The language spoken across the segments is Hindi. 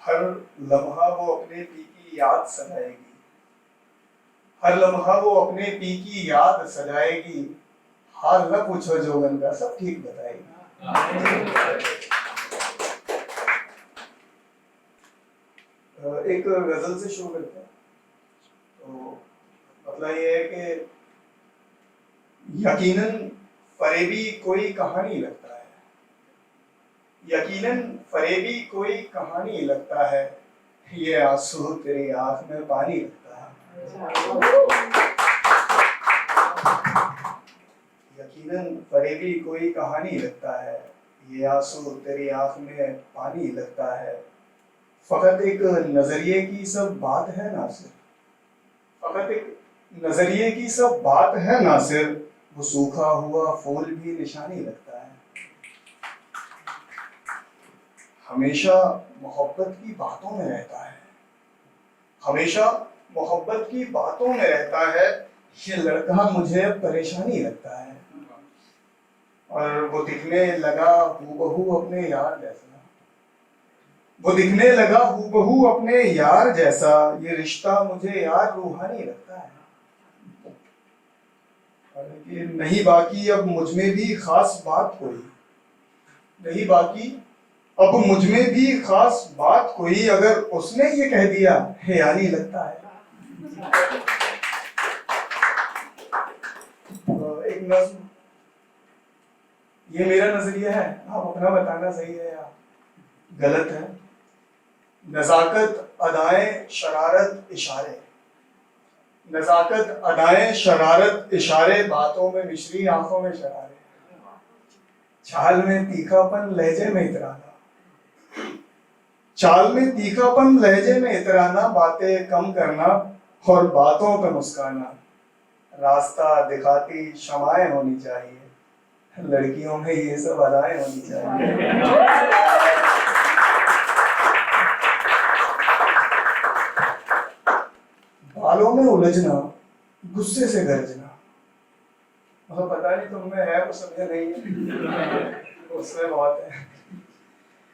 हर लम्हा वो अपने पी की याद सजाएगी, हर लम्हा वो अपने पी की याद सजाएगी, हाल न पूछो जोगन का सब ठीक बताएगी। एक गजल से शुरू करते हैं। तो मतलब ये है कि यकीनन फरेबी कोई कहानी लगता है, यकीनन फरेबी कोई कहानी लगता है, ये आंसू तेरी आंख में पानी लगता है। यकीनन फरेबी कोई कहानी लगता है, ये आंसू तेरी आंख में पानी लगता है। फकत एक नजरिए की सब बात है नासिर, फकत एक नजरिए की सब बात है नासिर, वो सूखा हुआ फूल भी निशानी लगता है। हमेशा मोहब्बत की बातों में रहता है, हमेशा मोहब्बत की बातों में रहता है, ये लड़का मुझे परेशानी लगता है। और वो दिखने लगा हूबहू अपने यार जैसा, वो दिखने लगा हूबहू अपने यार जैसा, ये रिश्ता मुझे यार रूहानी लगता है। और ये नहीं बाकी अब मुझ में भी खास बात कोई, नहीं बाकी अब मुझ में भी खास बात कोई, अगर उसने ये कह दिया है यानी लगता है। एक नज्म, ये मेरा नजरिया है, आप अपना बताना सही है या गलत है। नजाकत अदाएं शरारत इशारे, नजाकत अदाएं शरारत इशारे, बातों में मिश्री आंखों में शरारे, चाल में तीखापन लहजे में इतराना, चाल में तीखापन लहजे में इतराना, बातें कम करना और बातों पे मुस्काना, रास्ता दिखाती शमाएं होनी चाहिए, लड़कियों में ये सब अदाएं होनी चाहिए। बालों में उलझना गुस्से से गरजना, मतलब पता नहीं तुम में है वो समझे नहीं है, उसमें बहुत है।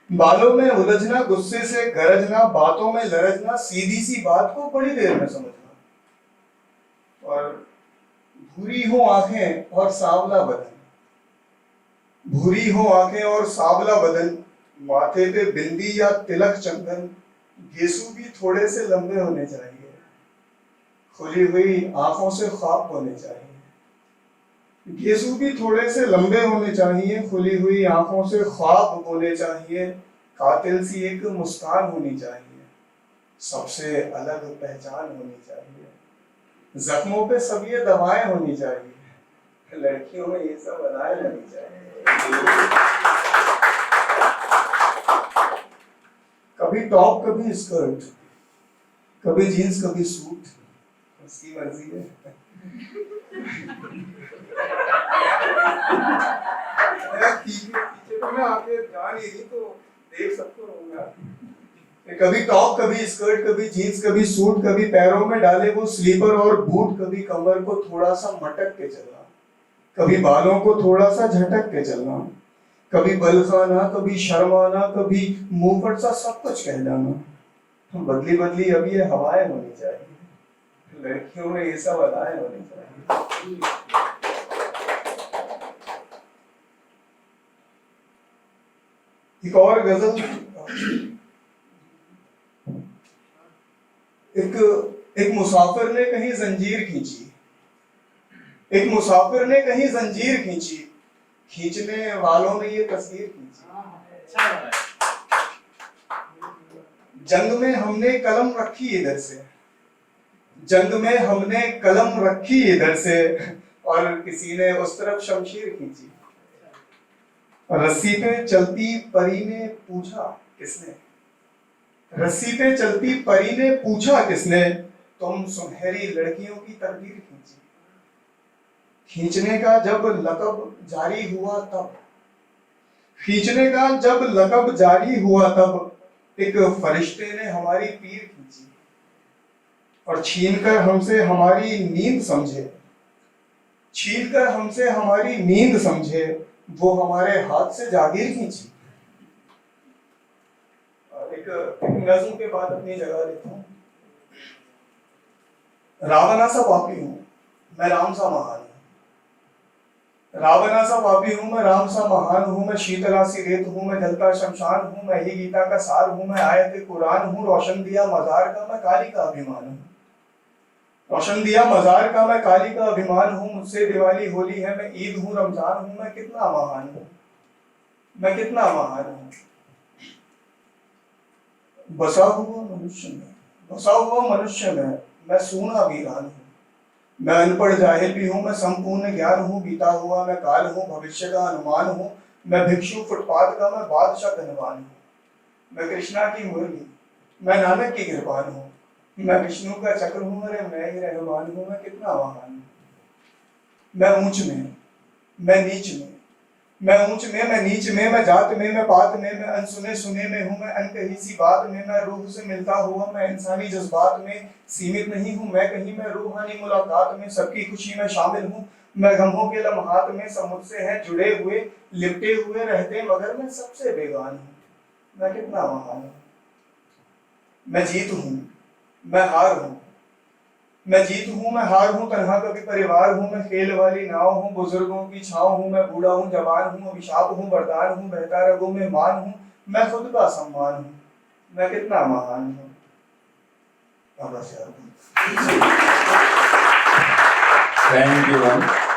बालों में उलझना गुस्से से गरजना, बातों में लरजना, सीधी सी बात को बड़ी देर में समझना। और भूरी हो आंखें और सांवला बदन, भूरी हो आंखें और सांवला बदन, माथे पे बिंदी या तिलक चंदन, गेसू भी थोड़े से लंबे होने चाहिए, खुली हुई आंखों से ख्वाब होने चाहिए, गेसू भी थोड़े से लंबे होने चाहिए, खुली हुई आंखों से ख्वाब होने चाहिए, कातिल सी एक मुस्कान होनी चाहिए, सबसे अलग पहचान होनी चाहिए, जख्मों पे सब ये दवाएं होनी चाहिए, लड़कियों में ये सब अदाएं होनी चाहिए। कभी टॉप कभी स्कर्ट, कभी जीन्स कभी सूट, उसकी मर्जी है। पीछे तो मैं आगे जा नहीं रही तो देख सकते हो, कभी टॉप कभी स्कर्ट कभी जीन्स कभी सूट, कभी पैरों में डाले वो स्लीपर और बूट, कभी कमर को थोड़ा सा मटक के चलना, कभी बालों को थोड़ा सा झटक के चलना, कभी बल खाना कभी शर्माना, कभी मुंह पर सा सब कुछ कह जाना, बदली बदली अब ये हवाएं होनी चाहिए, लड़कियों में ये सब अदाएं होनी चाहिए। एक और गजल, एक मुसाफिर ने कहीं जंजीर खींची, एक मुसाफिर ने कहीं जंजीर खींची, खींचने वालों ने ये तस्वीर खींची, जंग में हमने कलम रखी इधर से, जंग में हमने कलम रखी इधर से, और किसी ने उस तरफ शमशीर खींची, रस्सी पे चलती परी ने पूछा किसने, रस्सी पे चलती परी ने पूछा किसने, तुम सुनहरी लड़कियों की तकदीर खींची, खींचने का जब लकब जारी हुआ तब, खींचने का जब लकब जारी हुआ तब, एक फरिश्ते ने हमारी पीर खींची, और छीनकर हमसे हमारी नींद समझे, छीनकर हमसे हमारी नींद समझे, वो हमारे हाथ से जागीर खींची। एक नज्म के बाद अपनी जगह लेता हूँ। रावणा सा पापी हूँ मैं राम सा महान हूँ। रावणा सा पापी हूँ मैं राम सा महान हूँ। मैं शीतला सी रेत हूँ मैं जलता शमशान हूँ। मैं ही गीता का सार हूँ मैं आयत कुरान हूँ। रोशन दिया मजार का मैं काली का अभिमान हूँ। रोशन दिया मजार का मैं काली का अभिमान हूँ। मुझसे दिवाली होली है मैं ईद हूँ रमजान हूँ। मैं कितना महान हूँ मैं कितना महान हूँ। बसा हुआ मनुष्य में बसा हुआ मनुष्य में मैं सूना वीरान हूँ। मैं अनपढ़ जाहिल भी हूँ मैं संपूर्ण ज्ञान हूँ। बीता हुआ मैं काल हूँ भविष्य का अनुमान हूँ। मैं भिक्षु फुटपाथ का मैं बादशाह धनवान हूँ। मैं कृष्णा की मुरली मैं नानक की कृपान हूँ। मैं विष्णु का चक्र हूँ अरे मैं ही रहमान हूँ। मैं कितना महान हूँ। मैं ऊंच में मैं नीच में मैं ऊंच में मैं नीच में मैं जात में मैं पात में मैं अनसुने सुने में हूँ। मैं अनकही सी बात में मैं रूह से मिलता हुआ मैं इंसानी जज्बात में सीमित नहीं हूँ। मैं कहीं मैं रूहानी मुलाकात में सबकी खुशी में शामिल हूँ। मैं गमों के लम्हात में सब मुझसे हैं जुड़े हुए लिपटे हुए रहते मगर मैं सबसे बेगान हूँ। मैं कितना महान हूँ। मैं जीत हूँ मैं हार हूँ मैं जीत हूँ मैं हार हूँ। तन्हा कभी परिवार हूँ मैं खेल वाली नाव हूँ। बुजुर्गों की छाँव हूँ मैं बूढ़ा हूँ जवान हूँ। अभिशाप हूँ वरदान हूँ बहता रगों में मान हूँ। मैं खुद का सम्मान हूँ मैं कितना महान हूँ। Thank you.